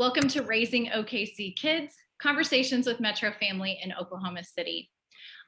Welcome to Raising OKC Kids, Conversations with Metro Family in Oklahoma City.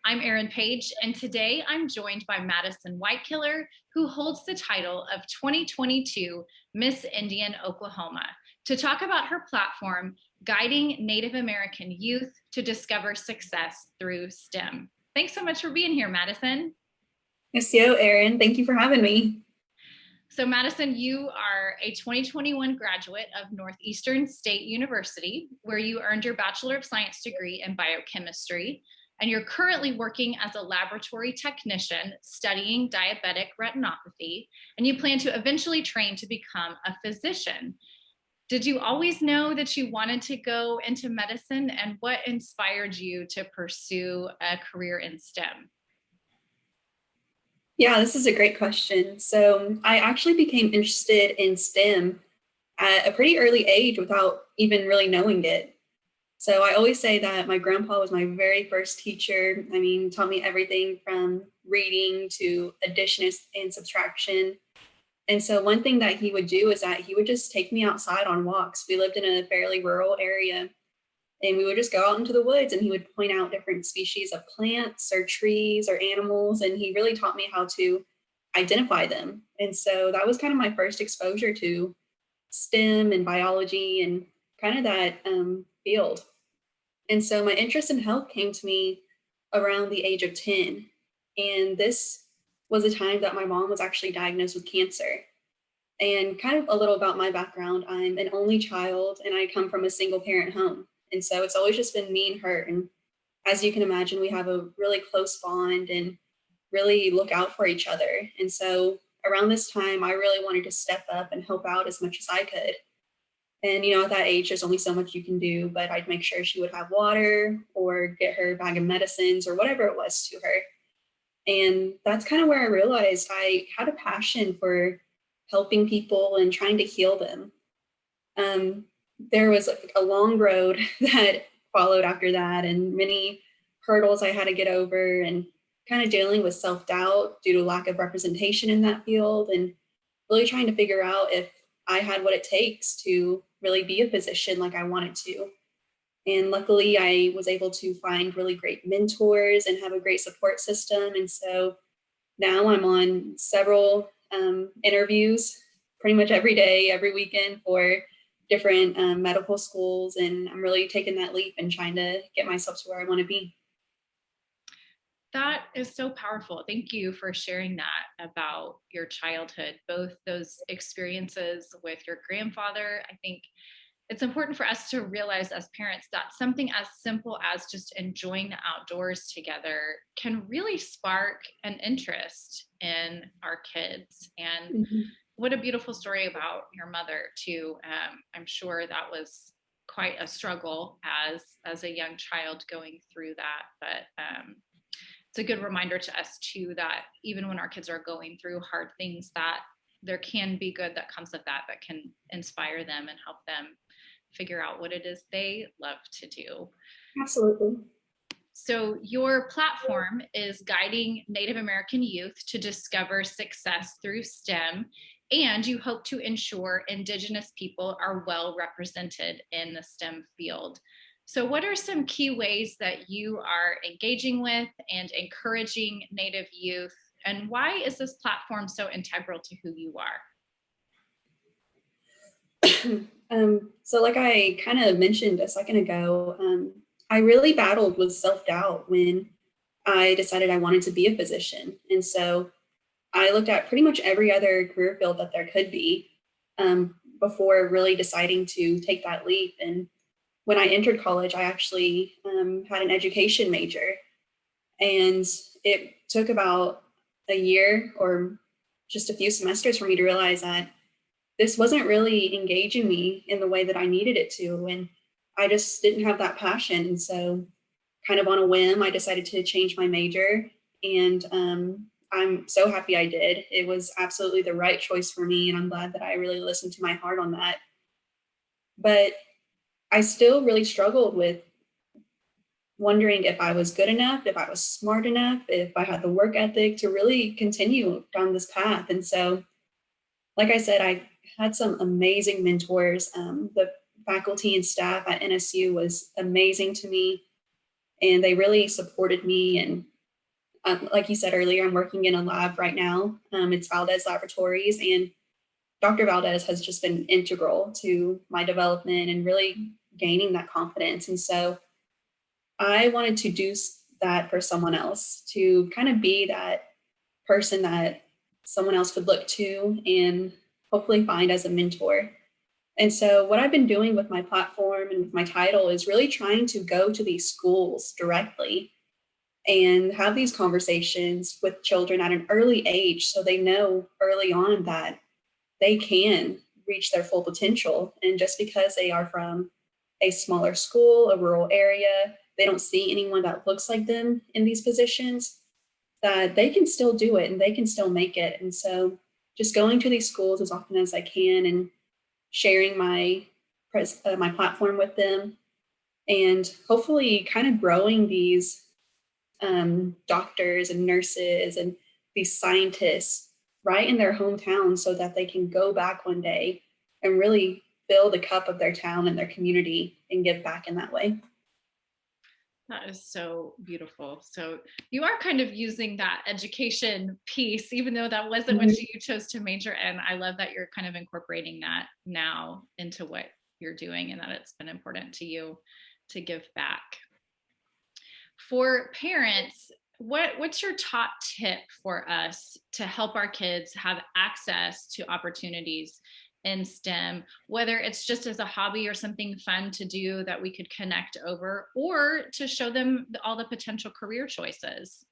I'm Erin Page, and today I'm joined by Madison Whitekiller, who holds the title of 2022 Miss Indian Oklahoma, to talk about her platform, Guiding Native American Youth to Discover Success Through STEM. Thanks so much for being here, Madison. Yes, Erin. Thank you for having me. So Madison, you are a 2021 graduate of Northeastern State University, where you earned your Bachelor of Science degree in biochemistry, and you're currently working as a laboratory technician studying diabetic retinopathy, and you plan to eventually train to become a physician. Did you always know that you wanted to go into medicine, and what inspired you to pursue a career in STEM? Yeah, this is a great question. So I actually became interested in STEM at a pretty early age without even really knowing it. So I always say that my grandpa was my very first teacher. I mean, taught me everything from reading to addition and subtraction. And so one thing that he would do is that he would just take me outside on walks. We lived in a fairly rural area, and we would just go out into the woods and he would point out different species of plants or trees or animals. And he really taught me how to identify them. And so that was kind of my first exposure to STEM and biology and kind of that field. And so my interest in health came to me around the age of 10. And this was a time that my mom was actually diagnosed with cancer. And kind of a little about my background, I'm an only child and I come from a single parent home. And so it's always just been me and her. And as you can imagine, we have a really close bond and really look out for each other. And so around this time, I really wanted to step up and help out as much as I could. And, at that age, there's only so much you can do, but I'd make sure she would have water or get her bag of medicines or whatever it was to her. And that's kind of where I realized I had a passion for helping people and trying to heal them. There was a long road that followed after that and many hurdles I had to get over and kind of dealing with self-doubt due to lack of representation in that field and really trying to figure out if I had what it takes to really be a physician like I wanted to. And luckily I was able to find really great mentors and have a great support system. And so now I'm on several interviews pretty much every day, every weekend for different medical schools, and I'm really taking that leap and trying to get myself to where I want to be. That is so powerful. Thank you for sharing that about your childhood, both those experiences with your grandfather. I think it's important for us to realize as parents that something as simple as just enjoying the outdoors together can really spark an interest in our kids. And what a beautiful story about your mother too. I'm sure that was quite a struggle as a young child going through that, but it's a good reminder to us too that even when our kids are going through hard things, that there can be good that comes of that can inspire them and help them figure out what it is they love to do. Absolutely. So your platform is guiding Native American youth to discover success through STEM, and you hope to ensure Indigenous people are well represented in the STEM field. So what are some key ways that you are engaging with and encouraging Native youth, and why is this platform so integral to who you are? So like I kind of mentioned a second ago, I really battled with self-doubt when I decided I wanted to be a physician. And so I looked at pretty much every other career field that there could be before really deciding to take that leap. And when I entered college, I actually had an education major. And it took about a year or just a few semesters for me to realize that this wasn't really engaging me in the way that I needed it to. And I just didn't have that passion. And so kind of on a whim, I decided to change my major. And I'm so happy I did. It was absolutely the right choice for me. And I'm glad that I really listened to my heart on that. But I still really struggled with wondering if I was good enough, if I was smart enough, if I had the work ethic to really continue down this path. And so, like I said, I had some amazing mentors. The faculty and staff at NSU was amazing to me, and they really supported me. And like you said earlier, I'm working in a lab right now. It's Valdez Laboratories, and Dr. Valdez has just been integral to my development and really gaining that confidence. And so I wanted to do that for someone else, to kind of be that person that someone else could look to and hopefully find as a mentor. And so what I've been doing with my platform and with my title is really trying to go to these schools directly and have these conversations with children at an early age, so they know early on that they can reach their full potential. And just because they are from a smaller school, a rural area, they don't see anyone that looks like them in these positions, that they can still do it and they can still make it. And so just going to these schools as often as I can and sharing my my platform with them, and hopefully kind of growing these doctors and nurses and these scientists right in their hometown, so that they can go back one day and really fill the cup of their town and their community and give back in that way. That is so beautiful. So you are kind of using that education piece, even though that wasn't what Mhm. you chose to major in. I love that you're kind of incorporating that now into what you're doing, and that it's been important to you to give back. For parents, what's your top tip for us to help our kids have access to opportunities in STEM, whether it's just as a hobby or something fun to do that we could connect over, or to show them all the potential career choices?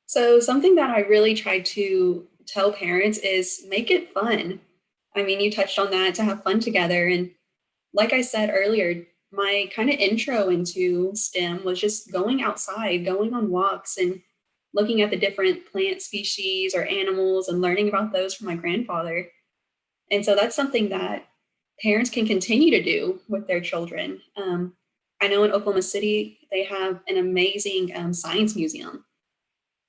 So, something that I really try to tell parents is make it fun. I mean, you touched on that, to have fun together. And like I said earlier, my kind of intro into STEM was just going outside, going on walks, and looking at the different plant species or animals and learning about those from my grandfather. And so that's something that parents can continue to do with their children. I know in Oklahoma City, they have an amazing science museum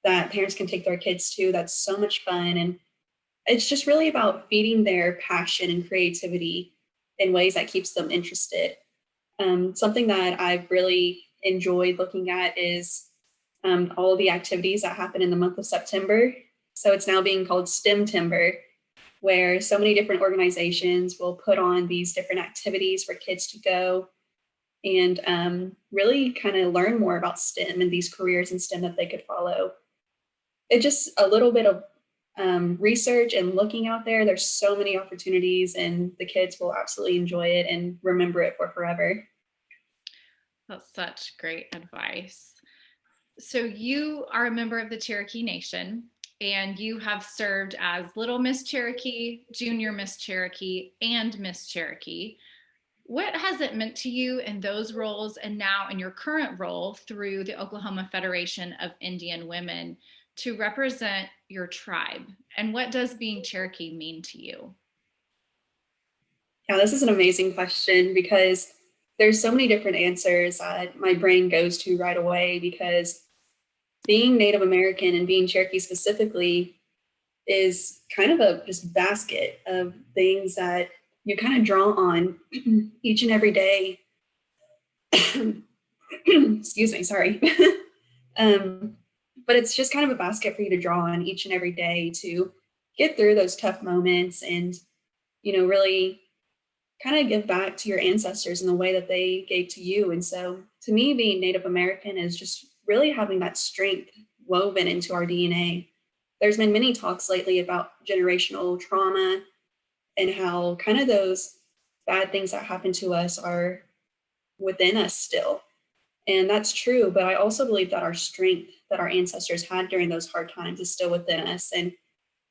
that parents can take their kids to. That's so much fun. And it's just really about feeding their passion and creativity in ways that keeps them interested. Something that I've really enjoyed looking at is all the activities that happen in the month of September. So it's now being called STEM Timber, where so many different organizations will put on these different activities for kids to go and really kind of learn more about STEM and these careers in STEM that they could follow. It's just a little bit of research and looking out there. There's so many opportunities, and the kids will absolutely enjoy it and remember it for forever. That's such great advice. So you are a member of the Cherokee Nation, and you have served as Little Miss Cherokee, Junior Miss Cherokee, and Miss Cherokee. What has it meant to you in those roles, and now in your current role through the Oklahoma Federation of Indian Women, to represent your tribe? And what does being Cherokee mean to you? Yeah, this is an amazing question, because there's so many different answers that my brain goes to right away, because being Native American and being Cherokee specifically is kind of a just basket of things that you kind of draw on each and every day. Excuse me, sorry. um, but it's just kind of a basket for you to draw on each and every day to get through those tough moments, and really kind of give back to your ancestors in the way that they gave to you. And so to me, being Native American is just really having that strength woven into our DNA. There's been many talks lately about generational trauma and how kind of those bad things that happen to us are within us still. And that's true. But I also believe that our strength that our ancestors had during those hard times is still within us. And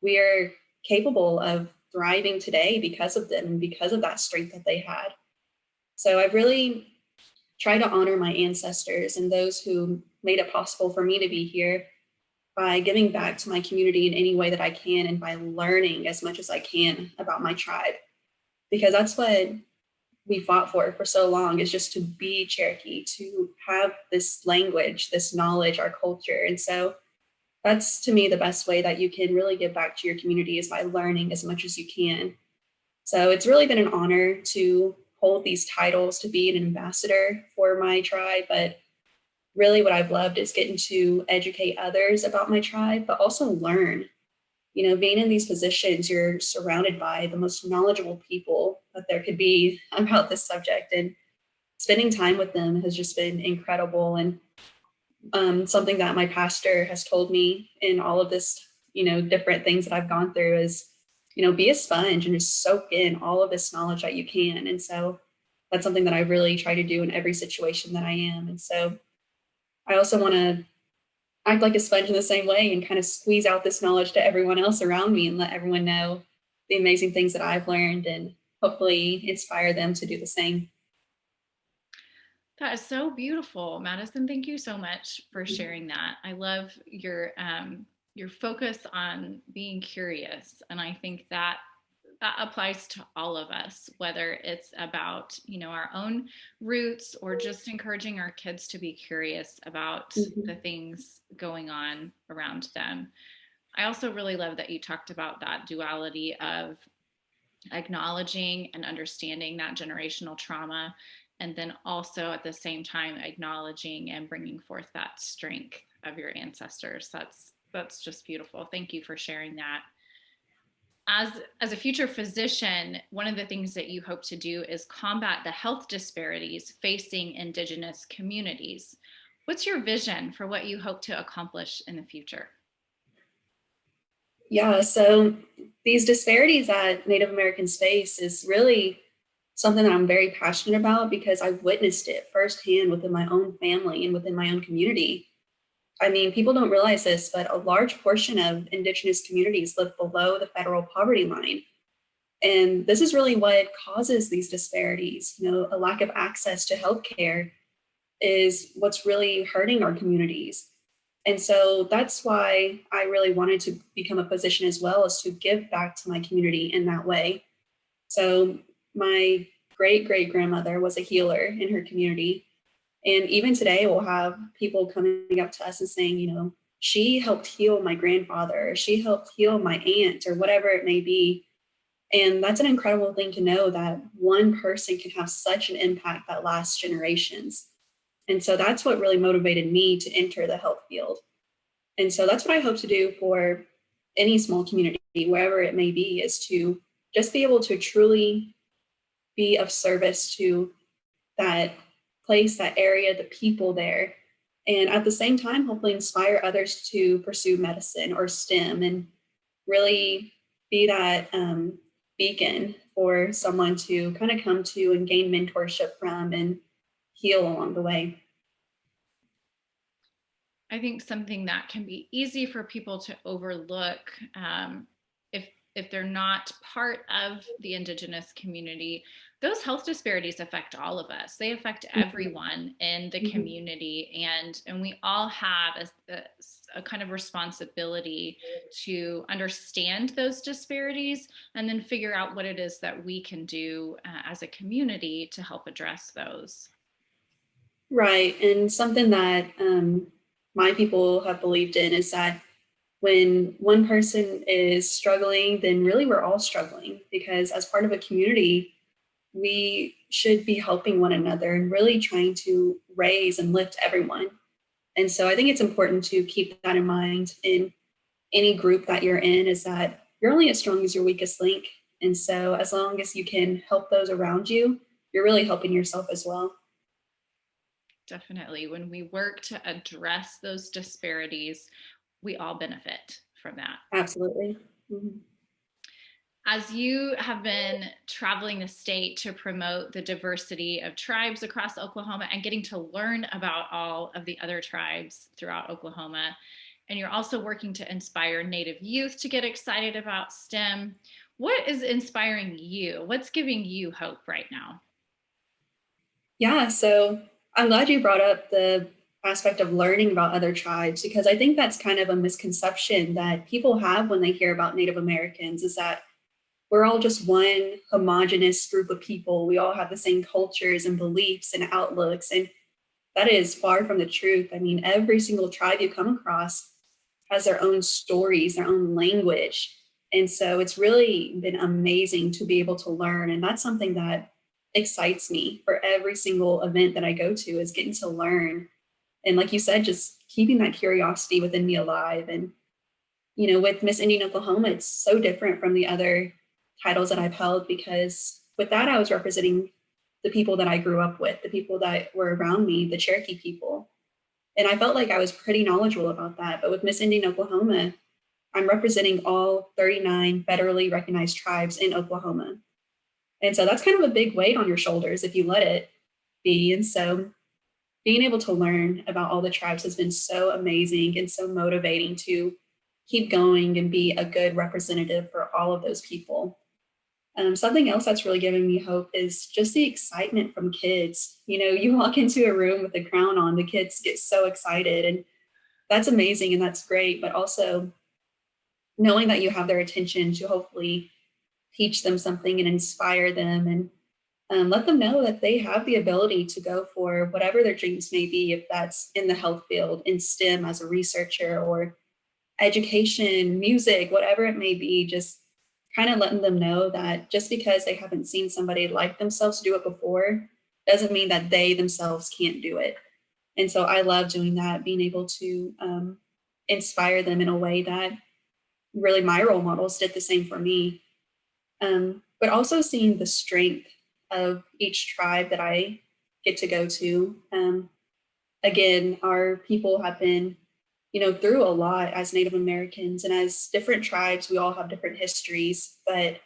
we are capable of thriving today because of them and because of that strength that they had. So I've really tried to honor my ancestors and those who made it possible for me to be here by giving back to my community in any way that I can, and by learning as much as I can about my tribe, because that's what we fought for so long, is just to be Cherokee, to have this language, this knowledge, our culture. And so that's, to me, the best way that you can really give back to your community, is by learning as much as you can. So it's really been an honor to hold these titles, to be an ambassador for my tribe. But really, what I've loved is getting to educate others about my tribe, but also learn. You know, being in these positions, you're surrounded by the most knowledgeable people that there could be about this subject. And spending time with them has just been incredible. And something that my pastor has told me in all of this, different things that I've gone through is, be a sponge and just soak in all of this knowledge that you can. And so that's something that I really try to do in every situation that I am. And so I also want to act like a sponge in the same way and kind of squeeze out this knowledge to everyone else around me and let everyone know the amazing things that I've learned and hopefully inspire them to do the same. That is so beautiful, Madison. Thank you so much for sharing that. I love your focus on being curious, and I think that that applies to all of us, whether it's about our own roots or just encouraging our kids to be curious about Mm-hmm. the things going on around them. I also really love that you talked about that duality of acknowledging and understanding that generational trauma, and then also at the same time acknowledging and bringing forth that strength of your ancestors. That's just beautiful. Thank you for sharing that. As a future physician, one of the things that you hope to do is combat the health disparities facing Indigenous communities. What's your vision for what you hope to accomplish in the future? Yeah, so these disparities that Native Americans face is really something that I'm very passionate about because I've witnessed it firsthand within my own family and within my own community. I mean, people don't realize this, but a large portion of Indigenous communities live below the federal poverty line. And this is really what causes these disparities. A lack of access to healthcare is what's really hurting our communities. And so that's why I really wanted to become a physician as well, as to give back to my community in that way. So my great great grandmother was a healer in her community. And even today, we'll have people coming up to us and saying, she helped heal my grandfather, or she helped heal my aunt, or whatever it may be. And that's an incredible thing to know that one person can have such an impact that lasts generations. And so that's what really motivated me to enter the health field. And so that's what I hope to do for any small community, wherever it may be, is to just be able to truly be of service to that place, that area, the people there. And at the same time, hopefully inspire others to pursue medicine or STEM and really be that beacon for someone to kind of come to and gain mentorship from and heal along the way. I think something that can be easy for people to overlook, if they're not part of the Indigenous community, those health disparities affect all of us. They affect everyone in the Mhm. community, and we all have a kind of responsibility to understand those disparities and then figure out what it is that we can do as a community to help address those. Right. And something that my people have believed in is that when one person is struggling, then really we're all struggling because as part of a community, we should be helping one another and really trying to raise and lift everyone. And so I think it's important to keep that in mind in any group that you're in, is that you're only as strong as your weakest link. And so as long as you can help those around you, you're really helping yourself as well. Definitely. When we work to address those disparities, we all benefit from that. Absolutely. Mhm. As you have been traveling the state to promote the diversity of tribes across Oklahoma and getting to learn about all of the other tribes throughout Oklahoma, and you're also working to inspire Native youth to get excited about STEM, what is inspiring you? What's giving you hope right now? Yeah, so I'm glad you brought up the aspect of learning about other tribes because I think that's kind of a misconception that people have when they hear about Native Americans, is that we're all just one homogenous group of people. We all have the same cultures and beliefs and outlooks. And that is far from the truth. I mean, every single tribe you come across has their own stories, their own language. And so it's really been amazing to be able to learn. And that's something that excites me for every single event that I go to, is getting to learn. And like you said, just keeping that curiosity within me alive. And, with Miss Indian Oklahoma, it's so different from the other titles that I've held, because with that, I was representing the people that I grew up with, the people that were around me, the Cherokee people. And I felt like I was pretty knowledgeable about that. But with Miss Indian Oklahoma, I'm representing all 39 federally recognized tribes in Oklahoma. And so that's kind of a big weight on your shoulders if you let it be. And so being able to learn about all the tribes has been so amazing and so motivating to keep going and be a good representative for all of those people. Something else that's really given me hope is just the excitement from kids. You walk into a room with a crown on, the kids get so excited, and that's amazing and that's great. But also knowing that you have their attention to hopefully teach them something and inspire them, and let them know that they have the ability to go for whatever their dreams may be, if that's in the health field, in STEM as a researcher, or education, music, whatever it may be. Just kind of letting them know that just because they haven't seen somebody like themselves do it before doesn't mean that they themselves can't do it. And so I love doing that, being able to inspire them in a way that really my role models did the same for me. But also seeing the strength of each tribe that I get to go to. Again, our people have been, through a lot as Native Americans, and as different tribes, we all have different histories. But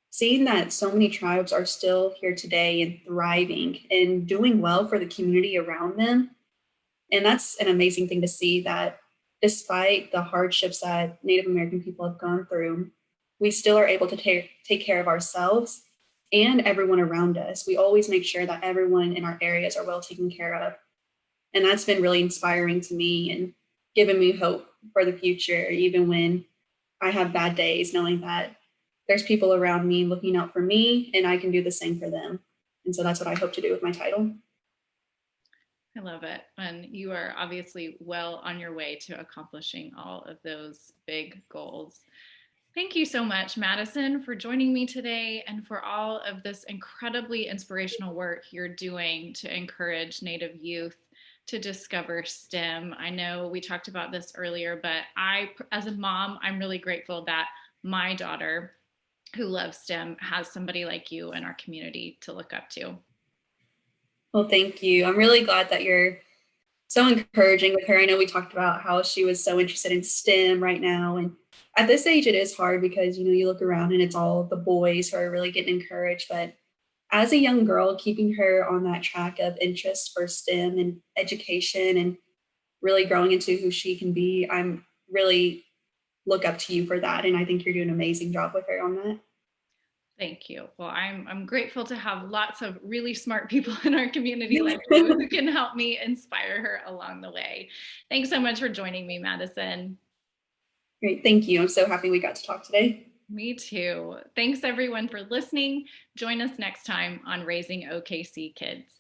seeing that so many tribes are still here today and thriving and doing well for the community around them, and that's an amazing thing to see, that despite the hardships that Native American people have gone through, we still are able to take care of ourselves and everyone around us. We always make sure that everyone in our areas are well taken care of. And that's been really inspiring to me and given me hope for the future, even when I have bad days, knowing that there's people around me looking out for me and I can do the same for them. And so that's what I hope to do with my title. I love it. And you are obviously well on your way to accomplishing all of those big goals. Thank you so much, Madison, for joining me today and for all of this incredibly inspirational work you're doing to encourage Native youth to discover STEM. I know we talked about this earlier, but as a mom, I'm really grateful that my daughter, who loves STEM, has somebody like you in our community to look up to. Well, thank you. I'm really glad that you're so encouraging with her. I know we talked about how she was so interested in STEM right now. And at this age, it is hard because, you look around and it's all the boys who are really getting encouraged. But as a young girl, keeping her on that track of interest for STEM and education and really growing into who she can be, I'm really look up to you for that. And I think you're doing an amazing job with her on that. Thank you. Well, I'm grateful to have lots of really smart people in our community like you who can help me inspire her along the way. Thanks so much for joining me, Madison. Great. Thank you. I'm so happy we got to talk today. Me too. Thanks everyone for listening. Join us next time on Raising OKC Kids.